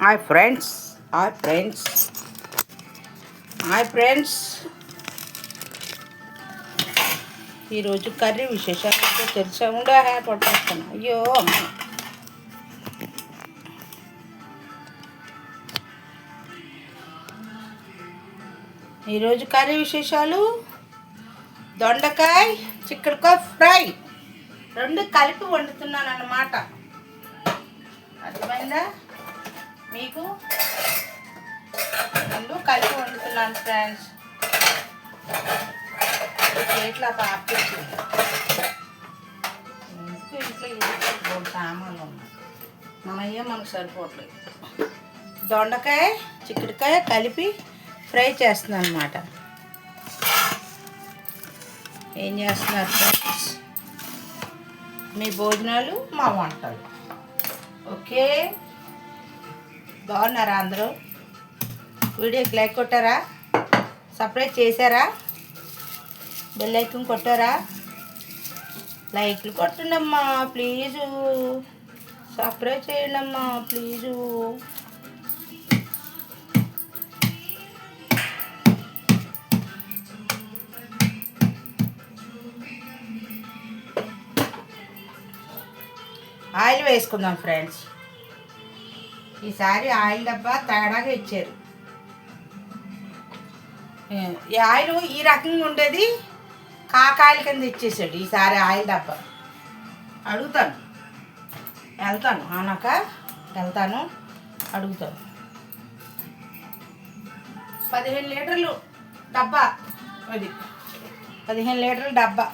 Hi friends hi friends hi friends ఈరోజు curry విశేషాలు తెలిసా ఉండే పట్టుకొస్తాను. అయ్యో అమ్మ, ఈరోజు కర్రీ విశేషాలు దొండకాయ చిక్కుడుకాయ ఫ్రై రెండు కలిపి వండుతున్నాను అన్నమాట. అర్థమైందా మీకు? రెండు కలిపి వండుతున్నాను ఫ్రెండ్స్. ప్లేట్లా పాపించింది ఇంట్లో సామాన్లు ఉన్నాయి, మనయ్యే మనకు సరిపోవట్లేదు. దొండకాయ చిక్కుడుకాయ కలిపి ఫ్రై చేస్తున్నాను అన్నమాట. ఏం చేస్తున్నారు ఫ్రెండ్స్? మీ భోజనాలు మా వంటలు. ఓకే, బాగున్నారా అందరూ? వీడియోకి లైక్ కొట్టారా? సబ్స్క్రైబ్ చేశారా? బెల్ ఐకాన్ కొట్టారా? లైక్లు కొట్టండమ్మా ప్లీజు, సబ్స్క్రైబ్ చేయండి అమ్మా ప్లీజు. ఆయిల్ వేసుకుందాం ఫ్రెండ్స్. ఈసారి ఆయిల్ డబ్బా తేడాగా ఇచ్చారు. ఈ ఆయిల్ ఈ రకంగా ఉండేది కాకాయల కింద ఇచ్చేసాడు ఈసారి ఆయిల్ డబ్బా. అడుగుతాను, వెళ్తాను అన్నాక వెళ్తాను, అడుగుతాను. 15 లీటర్లు డబ్బా, అది 15 లీటర్ల డబ్బా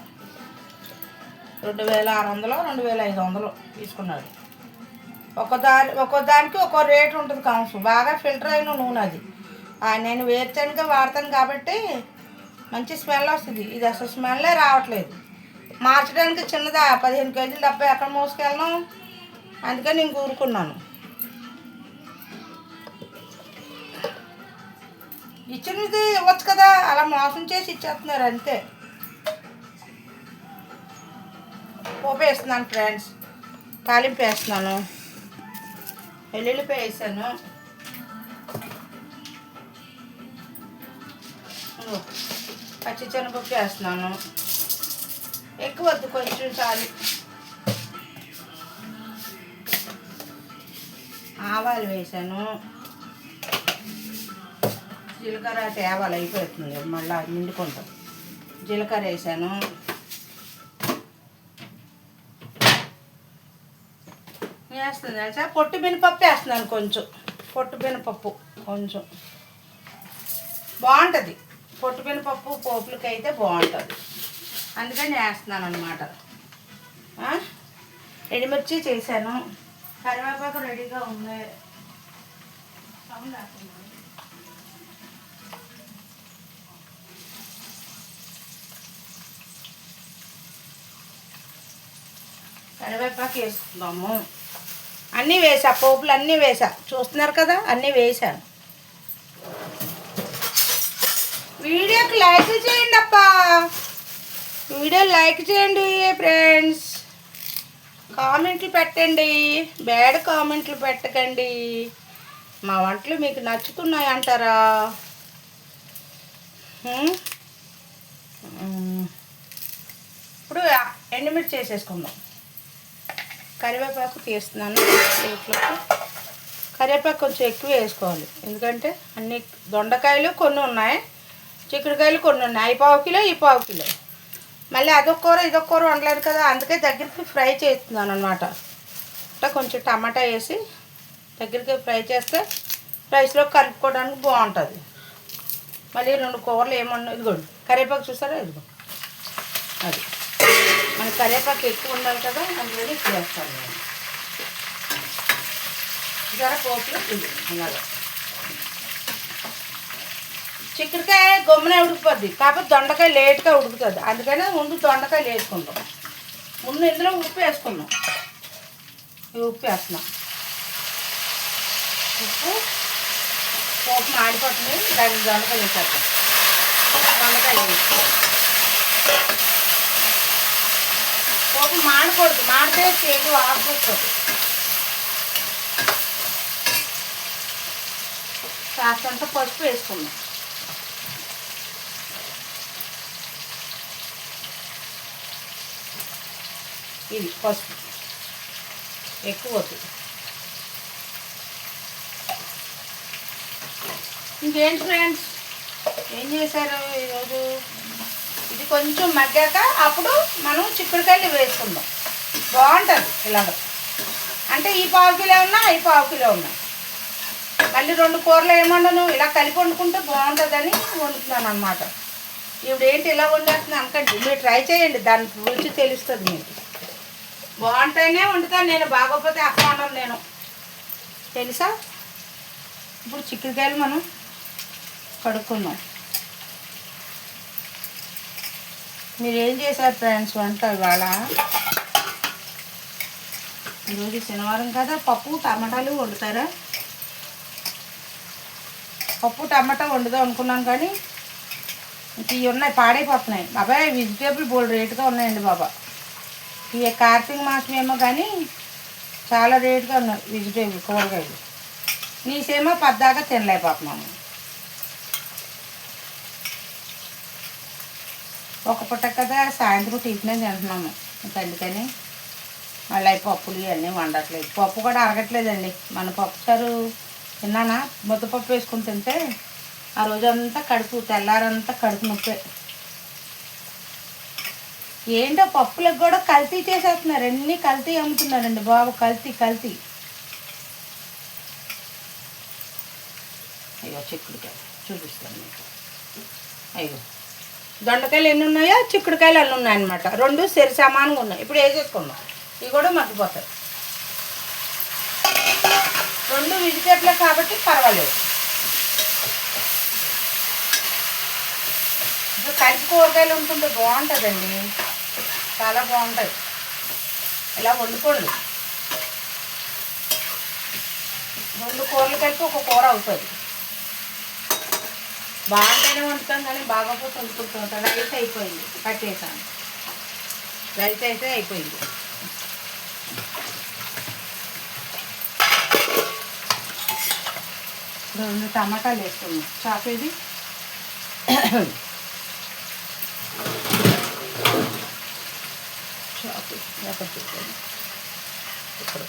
2600 2500 తీసుకున్నాడు. ఒక్కో దానికి ఒక్కో రేటు ఉంటుంది కావచ్చు. బాగా ఫిల్టర్ అయిన నూనె అది. నేను వేరుశనగ వాడతాను కాబట్టి మంచి స్మెల్ వస్తుంది. ఇది అసలు స్మెల్లే రావట్లేదు. మార్చడానికి చిన్నదా 15 కేజీల డబ్బా ఎక్కడ మోసుకెళ్ళను, అందుకని నేను కూరుకున్నాను. ఇచ్చినది ఇవ్వచ్చు కదా, అలా మోసం చేసి ఇచ్చేస్తున్నారు అంతే. పోపు వేస్తున్నాను ఫ్రెండ్స్, తాలింపు వేస్తున్నాను, వెల్లుల్లిపాయ వేసాను, పచ్చిశనగపప్పు వేస్తున్నాను. ఎక్కువ వద్దు, కొంచెం చాలు. ఆవాలు వేసాను, జీలకర్ర తేవాలి అయిపోతుంది, మళ్ళీ నిండుకుంటాం. జీలకర్ర వేసాను, వేస్తుంది తెలుసా. పొట్టు మినపప్పు వేస్తున్నాను కొంచెం, పొట్టు మినపప్పు కొంచెం బాగుంటుంది. పొట్టు మినపప్పు పోపులకి అయితే బాగుంటుంది, అందుకని వేస్తున్నాను అనమాట. ఎండుమిర్చి చేశాను, కరివేపాకు రెడీగా ఉంది. కరివేపాకు వేసుకుందాము. అన్నీ వేసా, పోపులు అన్నీ వేసా, చూస్తున్నారు కదా, అన్నీ వేసాను. వీడియోకి లైక్ చేయండి అప్పా, వీడియో లైక్ చేయండి ఫ్రెండ్స్. కామెంట్లు పెట్టండి, బ్యాడ్ కామెంట్లు పెట్టకండి. మా వంటలు మీకు నచ్చుతున్నాయి అంటారా? ఇప్పుడు ఎండుమిర్చి చేసేసుకుందాం. కరివేపాకు తీస్తున్నాను ప్లేట్లోకి. కరివేపాకు కొంచెం ఎక్కువ వేసుకోవాలి, ఎందుకంటే అన్ని దొండకాయలు కొన్ని ఉన్నాయి, చిక్కుడుకాయలు కొన్ని ఉన్నాయి. 1/4 కిలో ఈ 1/4 కిలో. మళ్ళీ అదొక కూర ఇదొక కూర వండలేదు కదా, అందుకే దగ్గరికి ఫ్రై చేస్తున్నాను అనమాట. అంటే కొంచెం టమాటా వేసి దగ్గరికి ఫ్రై చేస్తే రైస్లో కలుపుకోవడానికి బాగుంటుంది. మళ్ళీ 2 కూరలు ఏమన్నా, ఇదిగోండి కరివేపాకు చూసారా, ఇదిగో అది మన కరివేపాకు ఎక్కువ ఉండాలి కదా, అందుకని ఎక్కువ వేస్తాను నేను. జర పోపులు ఇది అలాగా. చిక్కుడుకాయ గమ్మునే ఉడికిపోద్ది, కాకపోతే దొండకాయ లేట్గా ఉడుకుతుంది, అందుకని ముందు దొండకాయలు వేసుకుందాం. ముందు ఇందులో ఉప్పు వేసుకుందాం. ఉప్పు వేస్తున్నాం. ఉప్పు పోపు మాడిపోతుంది, దానికి దొండకాయలు వేసేద్దాం. దొండకాయలు వేసుకోవాలి. పోపు మాడకూడదు, మాడితే చేదు ఆకుపోతుంది. కాస్తంత పసుపు వేసుకుందాం. ఇది పసుపు ఎక్కువ వద్దు. ఇంకేంటి ఫ్రెండ్స్, ఏం చేశారు ఈరోజు? ఇది కొంచెం మగ్గాక అప్పుడు మనం చిక్కుడుకాయలు వేసుకుందాం. బాగుంటుంది ఇలాగ. అంటే ఈ పావు కిలో ఉన్నా ఈ పావు కిలో ఉన్నా మళ్ళీ 2 కూరలు ఏమన్నాను, ఇలా కలిపి వండుకుంటే బాగుంటుందని వండుతున్నాను అనమాట. ఇప్పుడు ఏంటి ఇలా వండేస్తుంది అనకండి, మీరు ట్రై చేయండి, దాని రుచి తెలుస్తుంది మీకు. బాగుంటేనే వండుతాను నేను, బాగోకపోతే అసలు వండను నేను, తెలుసా. ఇప్పుడు చిక్కుడుకాయలు మనం కడుక్కుందాం. మీరు ఏం చేశారు ఫ్రెండ్స్ వంట ఇవాళ? ఈరోజు శనివారం కదా, పప్పు టమాటాలు వండుతారా? పప్పు టమాటా వండుదాం అనుకున్నాం కానీ ఇంక ఇవి ఉన్నాయి, పాడైపోతున్నాయి బాబాయ్. వెజిటేబుల్ బోల్డ్ రేటుగా ఉన్నాయండి బాబా. ఇవి కార్తీక మాసం ఏమో కానీ చాలా రేటుగా ఉన్నాయి వెజిటేబుల్ కూరగాయలు. నీసేమో పద్దాకా తినలేకపోతున్నాము. ఒక పూట కదా, సాయంత్రం టిఫినే తింటున్నాము. ఇంకా అందుకని మళ్ళీ పప్పులు ఇవన్నీ వండట్లేదు. పప్పు కూడా అరగట్లేదండి. మన పప్పు చారు తిన్నానా, ముద్దపప్పు వేసుకుని తింటే ఆ రోజంతా కడుపు, తెల్లారంతా కడుపు నొప్పే. ఏంటో పప్పులకు కూడా కల్తీ చేసేస్తున్నారు, అన్నీ కల్తీ అమ్ముతున్నారండి బాబు, కల్తీ కల్తీ. అయ్యో చిక్కుడుకాయ చూపిస్తాను మీకు. అయ్యో దొండకాయలు ఎన్ని ఉన్నాయో చిక్కుడుకాయలు అన్నీ ఉన్నాయన్నమాట. 2 సరి సమానంగా ఉన్నాయి. ఇప్పుడు వేసేసుకున్నాం, ఇవి కూడా మగ్గిపోతాయి. 2 వెజిటేబులే కాబట్టి పర్వాలేదు. ఇప్పుడు కలిపి కూరగాయలు ఉంటుంటే బాగుంటుందండి, చాలా బాగుంటుంది. ఇలా వండుకోండి, 2 కూరలు కలిపి ఒక కూర అవుతుంది. బాగుంటేనే వండుతాం కానీ బాగోపోతే వండుకుంటూ ఉంటాం. రైస్ అయిపోయింది, కట్టేసాను. రైస్ అయితే అయిపోయింది. ఇప్పుడు 2 టమాటాలు వేసుకున్నాం. చాపేది చాపు ఇప్పుడు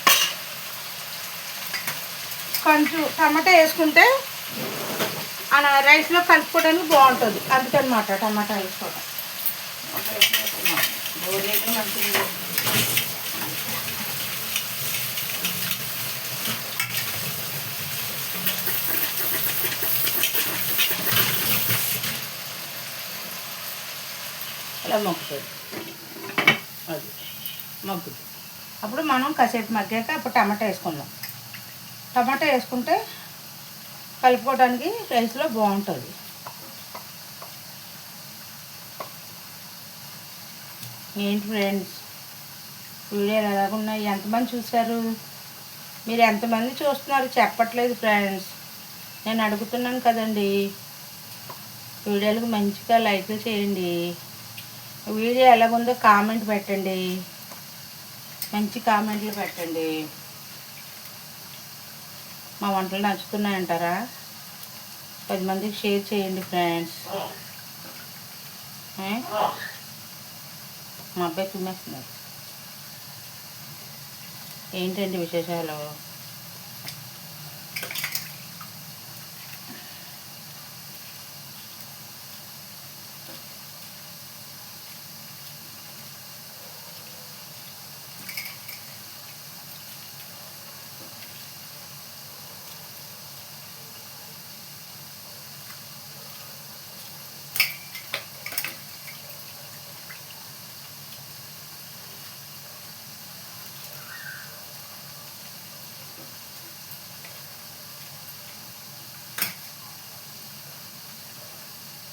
కొంచెం టమాటా వేసుకుంటే అలా రైస్లో కలుపుకోవడానికి బాగుంటుంది, అందుకనమాట టమాటా వేసుకోవడం. మంచిది. ఇలా మగ్గుతుంది, అది మగ్గుతుంది. అప్పుడు మనం కాసేపు మగ్గాక అప్పుడు టమాటా వేసుకుందాం. టమాటా వేసుకుంటే కలుపుకోవడానికి రైస్లో బాగుంటుంది. ఏంటి ఫ్రెండ్స్, వీడియోలు ఎలాగున్నాయి? ఎంతమంది చూశారు? మీరు ఎంతమంది చూస్తున్నారు చెప్పట్లేదు ఫ్రెండ్స్. నేను అడుగుతున్నాను కదండి. వీడియోలకు మంచిగా లైక్లు చేయండి. వీడియో ఎలాగుందో కామెంట్ పెట్టండి, మంచి కామెంట్లు పెట్టండి. మా వంటలు నచ్చుతున్నాయంటారా? 10 మందికి షేర్ చేయండి ఫ్రెండ్స్. మా అబ్బాయి తినేస్తున్నారు. ఏంటండి విశేషాలు?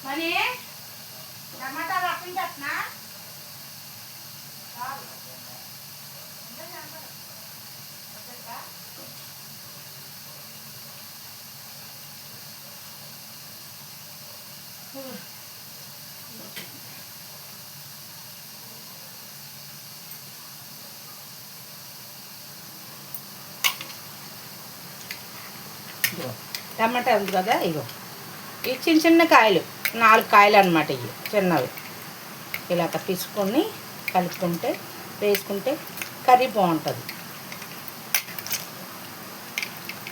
మనీ టమాటా రసం చెప్పనా? టమాటా ఉంది కదా, ఇగో ఇవి చిన్న చిన్న కాయలు, 4 కాయలు అనమాట. ఇవి చిన్నవి ఇలాగ తీసుకొని కలుపుకుంటే వేసుకుంటే కర్రీ బాగుంటుంది.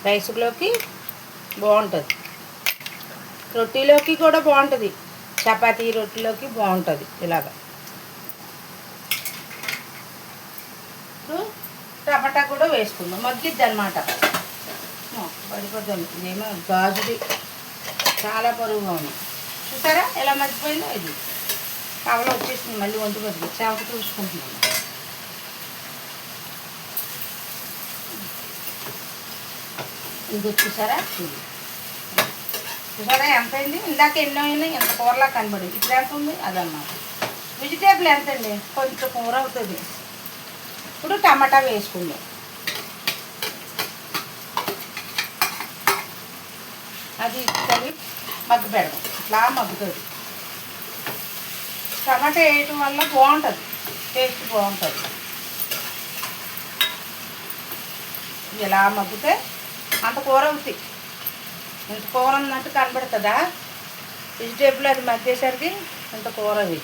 రైస్లోకి బాగుంటుంది, రొట్టెలోకి కూడా బాగుంటుంది, చపాతీ రొట్టెలోకి బాగుంటుంది ఇలాగ. ఇప్పుడు టమాటా కూడా వేసుకుందాం, మగ్గిద్ది అనమాట. పడిపోతుంది, ఇదేమో గాజుది చాలా బరువుగా ఉంది. చూసారా ఎలా మగ్గిపోయిందో? ఇది కవలో వచ్చేసింది, మళ్ళీ వంట మగ్గి చాకు చూసుకుంటున్నాను. ఇది చూసారా, ఇది చూసారా ఎంత అయింది? ఇందాక ఎన్నో అయినాయి, ఎంత కూరలా కనబడి. ఇప్పుడు ఎంత ఉంది అదన్నమాట. వెజిటేబుల్ ఎంత అండి, కొంచెం కూర అవుతుంది. ఇప్పుడు టమాటా వేసుకుందాం. అది కర్రీ మగ్గు పెడదాం, ఇట్లా మగ్గుతుంది. టమాటా వేయటం వల్ల బాగుంటుంది, టేస్ట్ బాగుంటుంది. ఇలా మగ్గితే అంత కూర అవుతుంది. ఇంత కూర ఉన్నట్టు కనబడుతుందా? వెజిటేబుల్ అది మగ్గేసరికి ఇంత కూర అవి.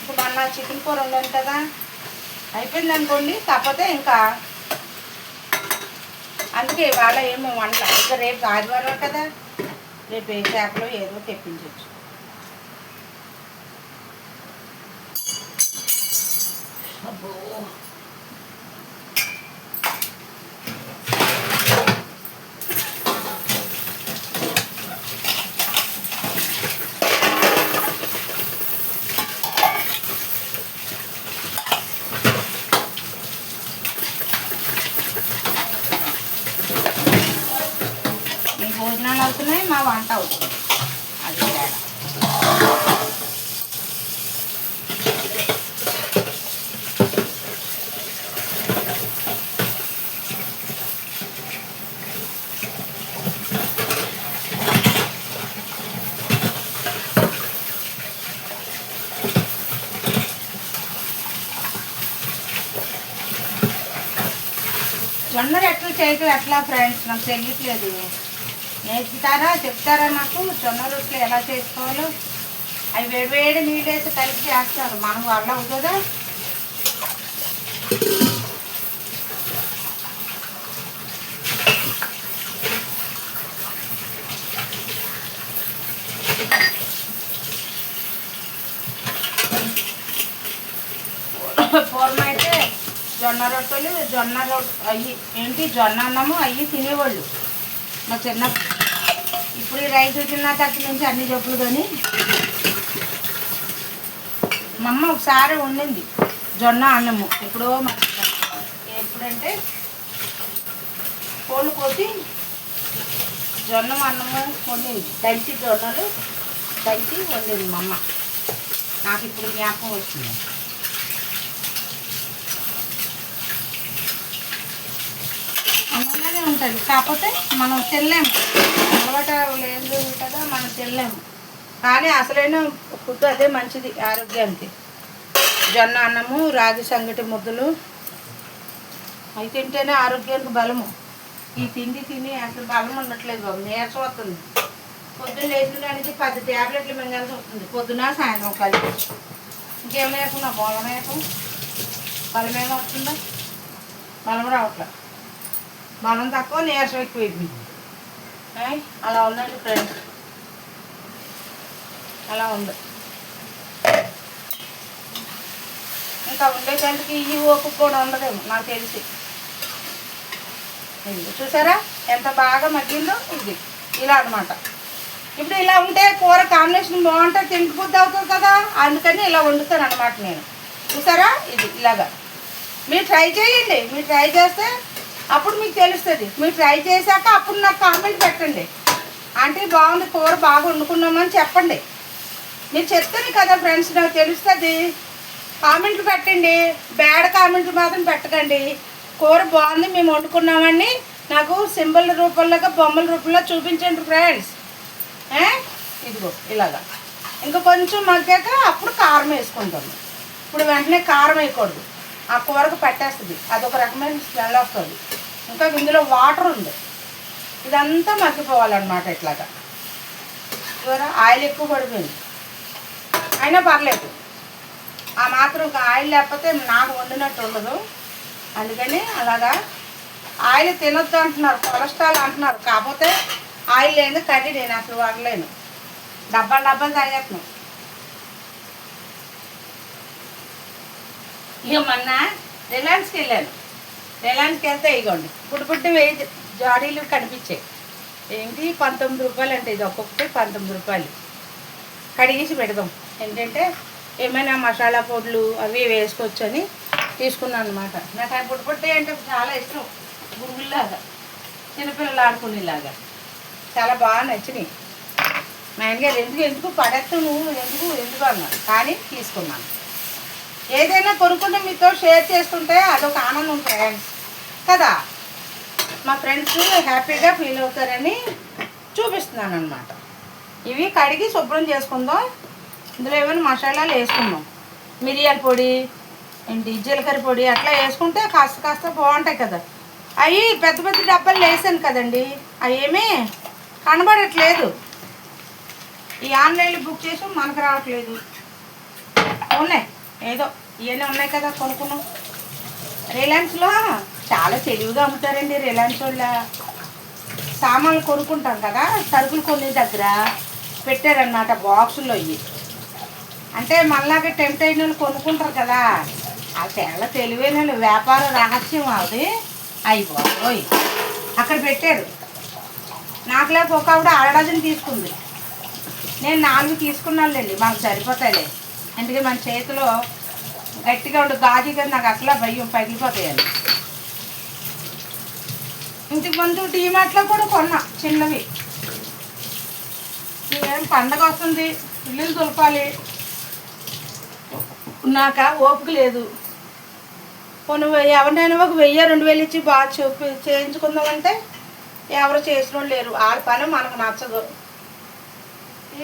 ఇప్పుడు మన చికెన్ కూర ఉండాలి కదా, అయిపోయింది అనుకోండి. కాకపోతే ఇంకా అందుకే ఇవాళ ఏమో వంటల, ఇంకా రేపు ఆదివారం కదా, రేపు ఏ చేపలో ఏదో తెప్పించవచ్చు. అబ్బో మీ భోజనాలు అవుతున్నాయి, మా వంట అవుతుంది, అది తేడా. జొన్న రొట్టెలు చేయటం ఎట్లా ఫ్రెండ్స్ నాకు తెలియట్లేదు, నేర్పుతారా, చెప్తారా నాకు? జొన్న రొట్టెలు ఎలా చేసుకోవాలో. అవి వేడివేడి నీళ్ళు వేసి కలిపి చేస్తారు, మనం వల్ల అవుతుందా? పూర్వం అయితే జొన్న రొట్టెలు అవి ఏంటి జొన్న అన్నము అవి తినేవాళ్ళు మా చిన్న. ఇప్పుడు ఈ రైస్ తిన్న దగ్గర నుంచి అన్ని జబ్బులు. కానీ మా అమ్మ ఒకసారి వండింది జొన్న అన్నము, ఎప్పుడంటే కోళ్ళు కోసి జొన్న అన్నము వండింది, దంచి జొన్నలు దంచి వండింది మా అమ్మ. నాకు ఇప్పుడు జ్ఞాపకం వస్తుంది. అలాగే ఉంటుంది, కాకపోతే మనం తినలేము, అలవాటు లేదు కదా, మనం తినలేము. కానీ అసలైన ఫుడ్ అదే మంచిది ఆరోగ్యానికి. జొన్న అన్నము, రాగి సంగటి ముద్దలు అవి తింటేనే ఆరోగ్యానికి బలము. ఈ తిండి తిని అసలు బలం ఉండట్లేదు బాబు, నీరసం వస్తుంది. పొద్దున్న లేచిన దానికి 10 ట్యాబ్లెట్లు మింగాల్సి వస్తుంది, పొద్దున సాయంత్రం కలిపి. ఇంకేం లేకుండా బలమేమో వస్తుందా? బలం రావట్లేదు, బలం తక్కువ, నీరసం ఎక్కువైపోయింది. అలా ఉందండి ఫ్రెండ్స్, అలా ఉంది. ఇంకా ఉండేదానికి ఈ ఓపిక కూడా ఉండదేమో నాకు తెలిసి. చూసారా ఎంత బాగా మగ్గిందో? ఇది ఇలా అనమాట. ఇప్పుడు ఇలా ఉంటే కూర కాంబినేషన్ బాగుంటుంది, తిండిపోద్ది అవుతుంది కదా, అందుకని ఇలా వండుతాను అనమాట నేను. చూసారా ఇది ఇలాగా. మీరు ట్రై చేయండి, మీరు ట్రై చేస్తే అప్పుడు మీకు తెలుస్తుంది. మీరు ట్రై చేశాక అప్పుడు నాకు కామెంట్ పెట్టండి, అంటే బాగుంది కూర బాగా వండుకున్నామని చెప్పండి. మీరు చెప్తేనే కదా ఫ్రెండ్స్ నాకు తెలుస్తుంది. కామెంట్లు పెట్టండి, బ్యాడ్ కామెంట్లు మాత్రం పెట్టకండి. కూర బాగుంది మేము వండుకున్నామని నాకు సింబల్ రూపంలో బొమ్మల రూపంలో చూపించండి ఫ్రెండ్స్. ఇదిగో ఇలాగా. ఇంకా కొంచెం మగ్గాక అప్పుడు కారం వేసుకుంటాము. ఇప్పుడు వెంటనే కారం వేయకూడదు, ఆ కూరకు పట్టేస్తుంది, అదొక రకమైన స్మెల్ వస్తుంది. ఇంకా ఇందులో వాటర్ ఉంది, ఇదంతా మగ్గిపోవాలన్నమాట. ఇట్లాగా కూర ఆయిల్ ఎక్కువ పడిపోయింది, అయినా పర్లేదు. ఆ మాత్రం ఇంకా ఆయిల్ లేకపోతే నాకు వండినట్టు ఉండదు. అందుకని అలాగా ఆయిల్ తినొద్దు అంటున్నారు, కొలెస్ట్రాల్ అంటున్నారు. కాకపోతే ఆయిల్ లేని కర్రీ నేను అసలు వాడలేను, డబ్బాలు తాగేస్తున్నాను. ఇక మొన్న రిలయన్స్కి వెళ్ళాను. రిలయన్స్కి వెళ్తే ఇగోండి పుట్టి 1000 జాడీలు కనిపించాయి. ఏంటి 19 రూపాయలు అంటే, ఇది ఒక్కొక్కటి 19 రూపాయలు. కడిగేసి పెడదాం, ఏంటంటే ఏమైనా మసాలా పొడులు అవి వేసుకోవచ్చు అని తీసుకున్నాను అనమాట. నాకు ఆ పుట్టి అంటే చాలా ఇష్టం, గురుగుల్లాగా చిన్నపిల్లలు ఆడుకునేలాగా చాలా బాగా నచ్చినాయి. మా ఆయనగారు ఎందుకు పడేస్తూ నువ్వు ఎందుకు అన్నాడు, కానీ తీసుకున్నాను. ఏదైనా కొనుక్కుంటే మీతో షేర్ చేసుకుంటే అదొక ఆనందం ఫ్రెండ్స్ కదా. మా ఫ్రెండ్స్ హ్యాపీగా ఫీల్ అవుతారని చూపిస్తున్నాను అనమాట. ఇవి కడిగి శుభ్రం చేసుకుందాం. ఇందులో ఏమైనా మసాలాలు వేసుకుందాం, మిరియాల పొడి ఏంటి జీలకర్ర పొడి అట్లా వేసుకుంటే కాస్త బాగుంటాయి కదా. అవి పెద్ద డబ్బాలు వేసాను కదండి, అవి ఏమీ కనబడట్లేదు. ఈ ఆన్లైన్లో బుక్ చేసి మనకు రావట్లేదు. ఉన్నాయి ఏదో ఇవన్నీ ఉన్నాయి కదా కొనుక్కున్నాం. రిలయన్స్లో చాలా తెలివిగా అమ్ముతారండి. రిలయన్స్ వాళ్ళ సామాన్లు కొనుక్కుంటాం కదా, సరుకులు కొన్ని దగ్గర పెట్టారన్నమాట బాక్సుల్లో. ఇవి అంటే మనలాగా టెంప్ట్ అయిన వాళ్ళు కొనుక్కుంటారు కదా, ఆ చాలా తెలివైన వ్యాపార రహస్యం అది. అయిపోయి అక్కడ పెట్టారు. నాకు లేక ఒక ఆవిడ 6 డజన్ తీసుకుంది, నేను 4 తీసుకున్నానులేండి, మాకు సరిపోతాయిలే. ఎందుకంటే మన చేతిలో గట్టిగా ఉండు గాజు కదా, నాకు అట్లా భయం పగిలిపోతాయని. ఇంటికి ముందు డీమార్ట్లో కూడా కొన్నా చిన్నవి. ఏం పండగ వస్తుంది, ఇల్లు దులపాలి, నాకు ఓపిక లేదు. కొన్ని ఎవరినైనా ఒక 1000-2000 ఇచ్చి బాగా చేయించుకుందామంటే ఎవరు చేసిన వాళ్ళు లేరు. వాళ్ళ పని మనకు నచ్చదు.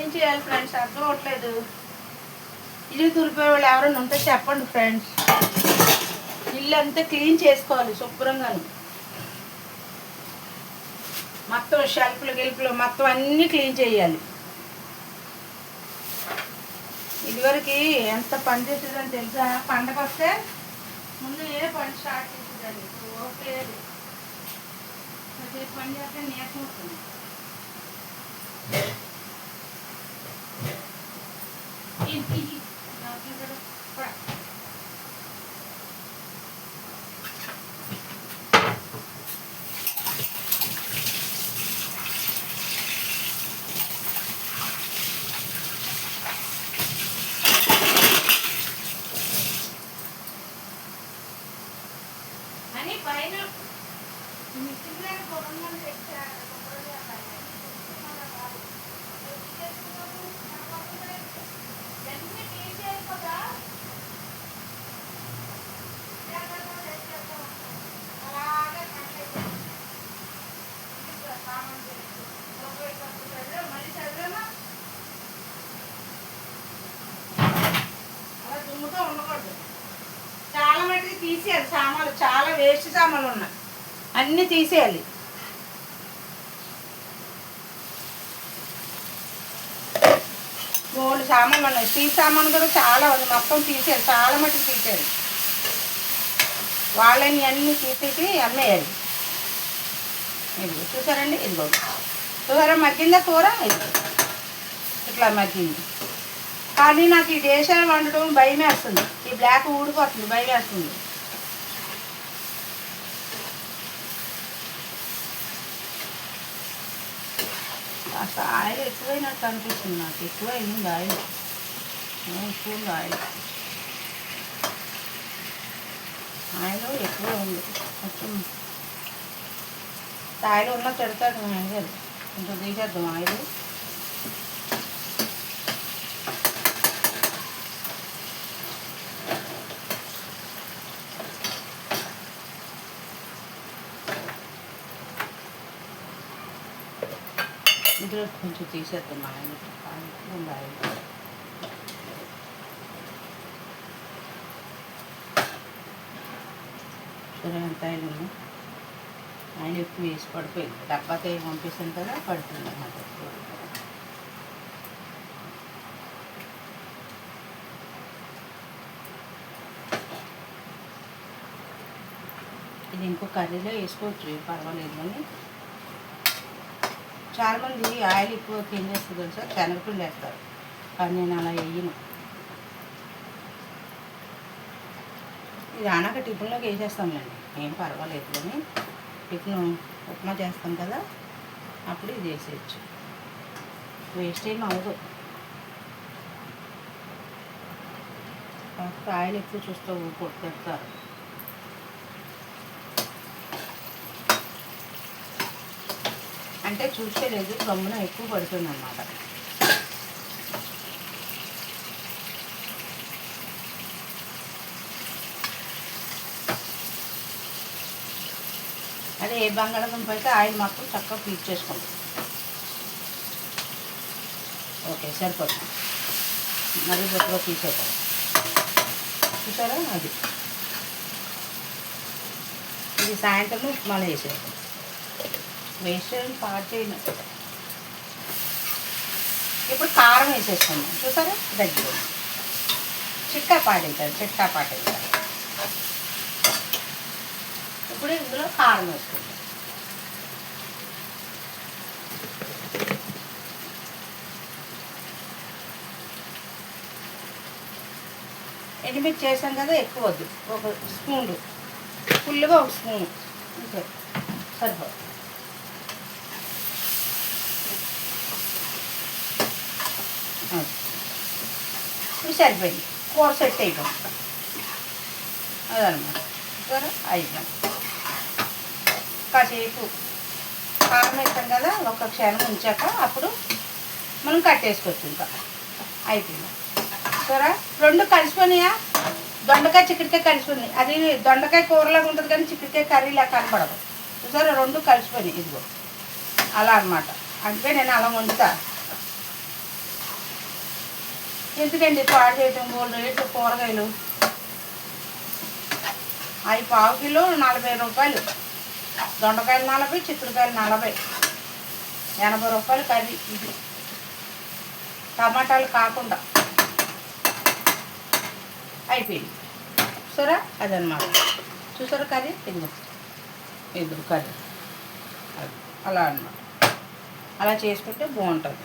ఏం చేయాలి ఫ్రెండ్స్, అర్థం అవ్వట్లేదు. ఇల్లు తులిపే వాళ్ళు ఎవరైనా ఉంటే చెప్పండి ఫ్రెండ్స్. ఇల్లు అంతా క్లీన్ చేసుకోవాలి శుభ్రంగా, మొత్తం షెల్ఫ్లు మొత్తం అన్నీ క్లీన్ చేయాలి. ఇదివరకు ఎంత పని చేసేదని తెలుసా, పండగ వస్తే ముందు ఏ పని స్టార్ట్ చేసేదాన్ని. ఇప్పుడు ఓకే లేదు, పని చేస్తే నీరసం వస్తుంది. అని పైన మిషన్ పొలం తెచ్చారు. చాలా మటుకు తీసేయాలి సామాన్లు, చాలా వేస్ట్ సామాన్లు ఉన్నాయి, అన్నీ తీసేయాలి. మూడు సామాన్లు ఉన్నాయి, టీ సామాన్లు కూడా చాలా ఉంది, మొత్తం తీసేయాలి, చాలా మటుకు తీసేయాలి. వాళ్ళని అన్నీ తీసేసి అమ్మేయాలి. ఇది చూసారండి, ఇదిగో చూసారా మగ్గిందా కూర, ఇది ఇట్లా మగ్గింది. కానీ నాకు ఈ దేశాలు వండడం భయం వేస్తుంది, ఈ బ్లాక్ ఊడిపోతుంది, భయం వేస్తుంది. కాస్త ఆయిల్ ఎక్కువైనట్టు అనిపిస్తుంది నాకు, ఎక్కువ అయింది ఆయిల్, ఎక్కువ ఉంది ఆయిల్ ఎక్కువ ఉంది. కొంచెం ఆయిల్ ఉన్న తిడతాడు మా ఆయన, కొంచెం తీసేద్దాం ఆయిల్. ఇందులో కొంచెం తీసేద్దాం ఆయిల్, ఉంది ఆయిల్. చూసారా ఎంత ఆయిల్ ఉంది. ఆయిల్ ఎక్కువ వేసి పడిపోయింది. డబ్బాతో పంపిస్తాను కదా, పడుతుంది అన్నమాట. ఇది ఇంకో కర్రీలో వేసుకోవచ్చు, పర్వాలేదు. కానీ చాలామంది ఆయిల్ ఎక్కువ తినేస్తుంది తెలుసా, శనగపిండి వేస్తారు. కానీ నేను అలా వేయను. ఇది ఆనాక టిఫిన్లోకి వేసేస్తాంలేండి, ఏం పర్వాలేదు. కానీ టిఫిన్ ఉప్మా చేస్తాం కదా, అప్పుడు ఇది వేసేయచ్చు, వేస్ట్ ఏం అవ్వదు. కాకపోతే ఆయిల్ ఎక్కువ చూస్తూ కొట్టేస్తారు. అంటే చూసేలేదు, గమ్మున ఎక్కువ పడుతుంది అన్నమాట. అదే ఏ బంగాళదుంప అయితే ఆయిల్ మొత్తం చక్కగా పీచ్ చేసుకుంటాం. ఓకే, సరిపోతుంది. మరీ గట్టిగా తీసేద్దాం. చూసారా, అది ఇది సాయంత్రం ఉప్మాలో వేసేద్దాం. వేస్ట్ పాడు చేయను. ఇప్పుడు కారం వేసేసుకున్నాం. చూసారా, దగ్గర చిట్టా పాడేస్తారు, చిట్టా పాడేస్తారు. ఇప్పుడు ఇందులో కారం వేసుకుంటాం. ఎండుమిర్చి చేసాం కదా, ఎక్కువ వద్దు, ఒక స్పూన్లు, ఫుల్గా ఒక స్పూను అంతే సరిపోదు. ఇప్పుడు సరిపోయింది, కూర సెట్ అయిపోయింది. అదనమాట. సరే, అయిపోయింది. కాసేపు కారం వేస్తాం కదా, ఒక క్షణం ఉంచాక అప్పుడు మనం కట్టేసుకోవచ్చు. ఇంకా అయిపోయింది. సరే, రెండు కలిసిపోయినాయా, దొండకాయ చిక్కుడుకాయ కలిసిపోయినాయి. అది దొండకాయ కూరలాగా ఉంటుంది కానీ చిక్కుడుకాయ కర్రీలా కనపడదు. చూసారా, రెండు కలిసిపోయినాయి. ఇదిగో అలా అనమాట. అందుకే నేను అలా వండుతా. ఎందుకండి పాడు చేయటం, 3 రేట్లు కూరగాయలు. అవి పావు కిలో 40 రూపాయలు, దొండకాయలు 40, చిక్కుడుకాయలు 40, 80 రూపాయలు కర్రీ. ఇది టమాటాలు కాకుండా అయిపోయింది. చూసారా, అదనమాట. చూసారా కర్రీ, ఇదిగో కర్రీ అది అలా అన్నమాట. అలా చేసుకుంటే బాగుంటుంది.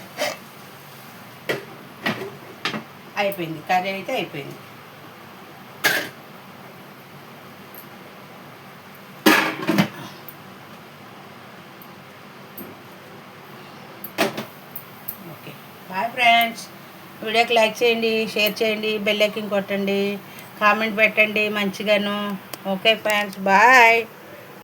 అయిపోయింది, కర్రీ అయితే అయిపోయింది. Okay, bye friends. వీడియోకి లైక్ చేయండి, షేర్ చేయండి, బెల్ ఐకాన్ కొట్టండి, కామెంట్ పెట్టండి మంచిగాను. Okay friends, bye.